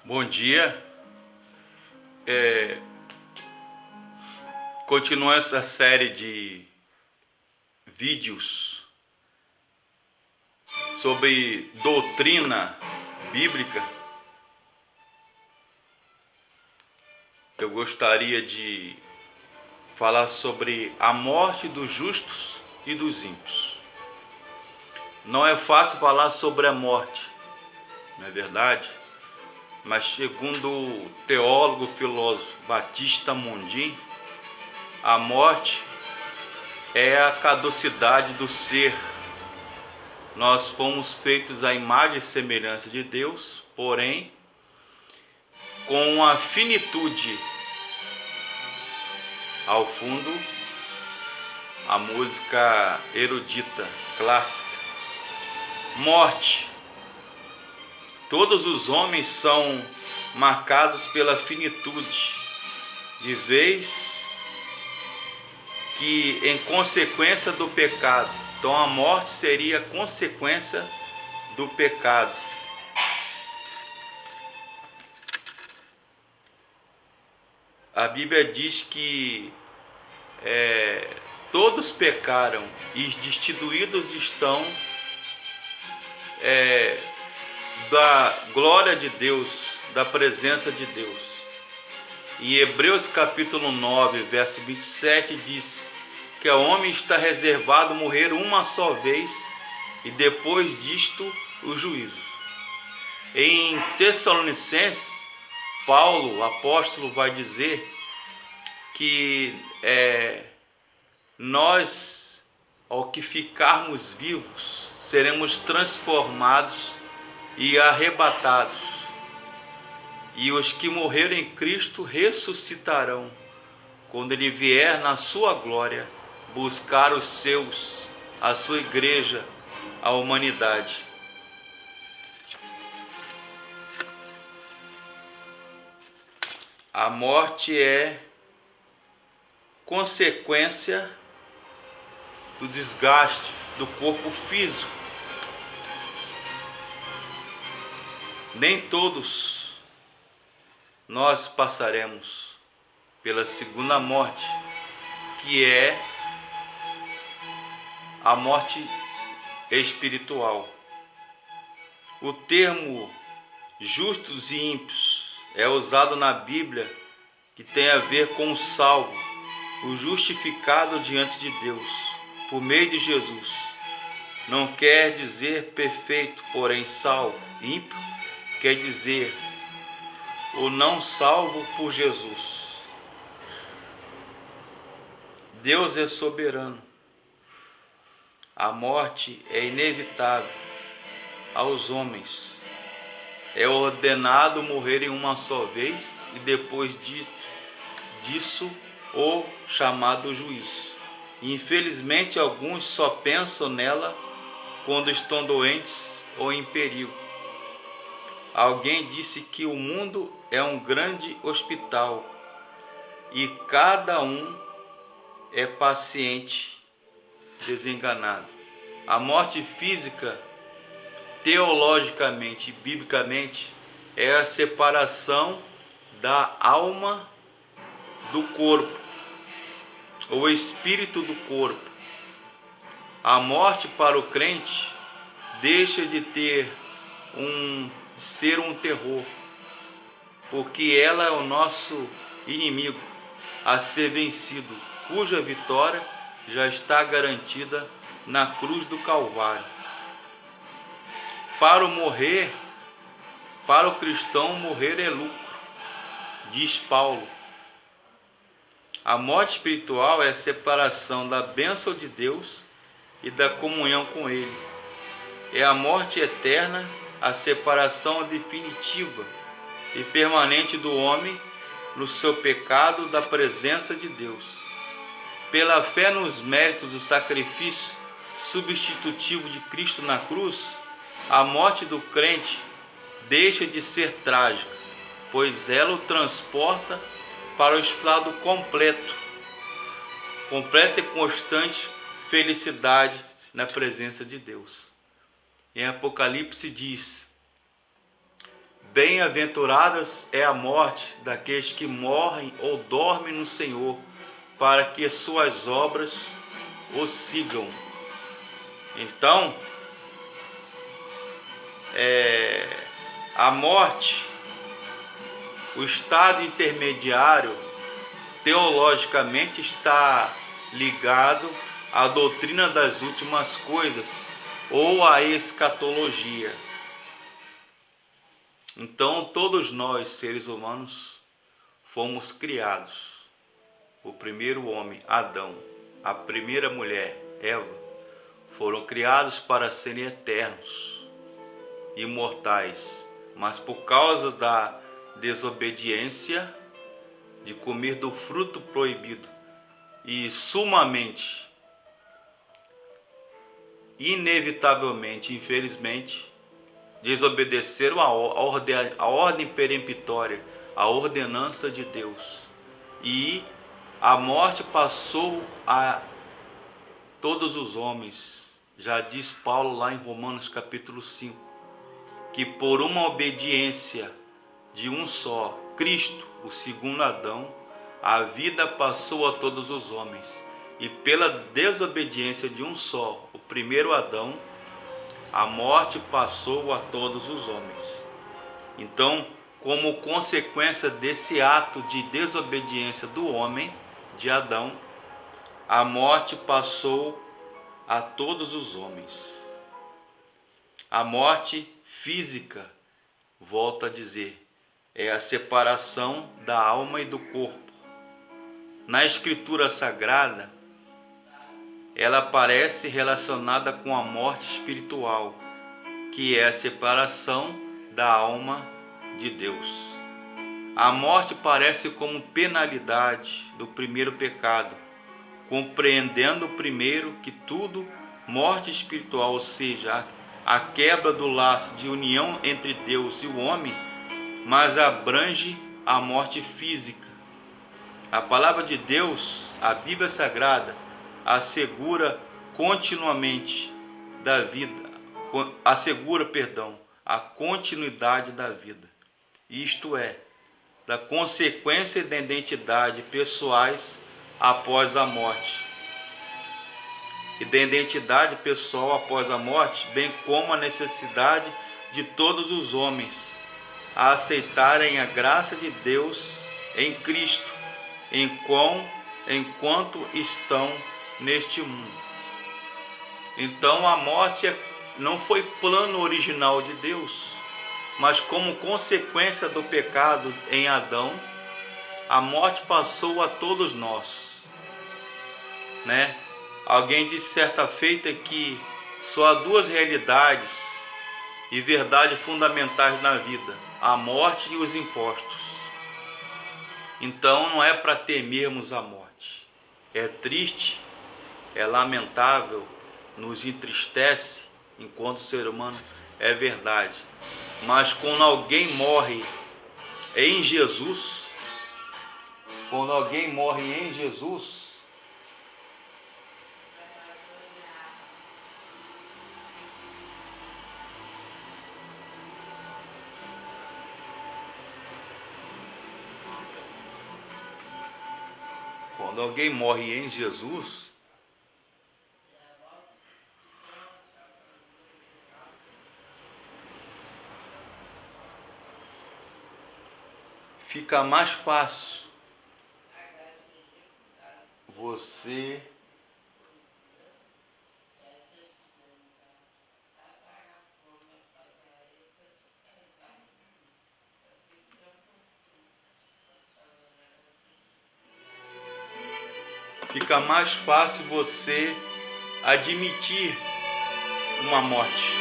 Bom dia. Continua essa série de vídeos sobre doutrina bíblica. Eu gostaria de falar sobre a morte dos justos e dos ímpios. Não é fácil falar sobre a morte, não é verdade? Mas segundo o teólogo filósofo Batista Mondin, a morte é a caducidade do ser. Nós fomos feitos à imagem e semelhança de Deus, porém com a finitude. Ao fundo, a música erudita, clássica. Morte. Todos os homens são marcados pela finitude, de vez que em consequência do pecado. Então a morte seria consequência do pecado. A Bíblia diz que todos pecaram e destituídos estão da glória de Deus, da presença de Deus. Em Hebreus capítulo 9, verso 27 diz que ao homem está reservado morrer uma só vez e depois disto o juízo. Em Tessalonicenses, Paulo, o apóstolo, vai dizer que nós, ao que ficarmos vivos, seremos transformados e arrebatados, e os que morreram em Cristo ressuscitarão quando ele vier na sua glória buscar os seus, a sua igreja, a humanidade. A morte é consequência do desgaste do corpo físico. Nem todos nós passaremos pela segunda morte, que é a morte espiritual. O termo justos e ímpios é usado na Bíblia, que tem a ver com o salvo, o justificado diante de Deus, por meio de Jesus. Não quer dizer perfeito, porém salvo. Ímpio quer dizer o não salvo por Jesus. Deus é soberano. A morte é inevitável aos homens. É ordenado morrer em uma só vez e depois disso o chamado juízo. Infelizmente, alguns só pensam nela quando estão doentes ou em perigo. Alguém disse que o mundo é um grande hospital e cada um é paciente desenganado. A morte física, teologicamente e biblicamente, é a separação da alma do corpo, o espírito do corpo. A morte para o crente deixa de ser um terror, porque ela é o nosso inimigo a ser vencido, cuja vitória já está garantida na cruz do Calvário. Para o cristão, morrer é lucro, diz Paulo. A morte espiritual é a separação da bênção de Deus e da comunhão com Ele. É a morte eterna, a separação definitiva e permanente do homem no seu pecado da presença de Deus. Pela fé nos méritos do sacrifício substitutivo de Cristo na cruz, a morte do crente deixa de ser trágica, pois ela o transporta para o estado completa e constante felicidade na presença de Deus. Em Apocalipse diz: Bem-aventuradas é a morte daqueles que morrem ou dormem no Senhor, para que suas obras os sigam. Então, a morte, o estado intermediário, teologicamente está ligado à doutrina das últimas coisas ou à escatologia. Então, todos nós, seres humanos, fomos criados. O primeiro homem, Adão, a primeira mulher, Eva, foram criados para serem eternos, imortais, mas por causa da desobediência de comer do fruto proibido e sumamente, inevitavelmente, infelizmente, desobedeceram a ordem peremptória, a ordenança de Deus, e a morte passou a todos os homens. Já diz Paulo lá em Romanos capítulo 5, que por uma obediência de um só, Cristo, o segundo Adão, a vida passou a todos os homens, e pela desobediência de um só, o primeiro Adão, a morte passou a todos os homens. Então, como consequência desse ato de desobediência do homem, de Adão, a morte passou a todos os homens. A morte física, volto a dizer, é a separação da alma e do corpo. Na Escritura Sagrada, ela aparece relacionada com a morte espiritual, que é a separação da alma de Deus. A morte parece como penalidade do primeiro pecado, compreendendo primeiro que tudo, morte espiritual, ou seja, a quebra do laço de união entre Deus e o homem, mas abrange a morte física. A palavra de Deus, a Bíblia Sagrada, assegura continuamente da vida, a continuidade da vida. Isto é, da consequência da identidade pessoais após a morte. E da identidade pessoal após a morte, bem como a necessidade de todos os homens a aceitarem a graça de Deus em Cristo, enquanto estão neste mundo. Então a morte não foi plano original de Deus, mas como consequência do pecado em Adão, a morte passou a todos nós, né? Alguém disse certa feita que só há duas realidades e verdades fundamentais na vida: a morte e os impostos. Então não é para temermos a morte. É triste, é lamentável, nos entristece enquanto ser humano, é verdade. Mas quando alguém morre em Jesus, fica mais fácil você admitir uma morte.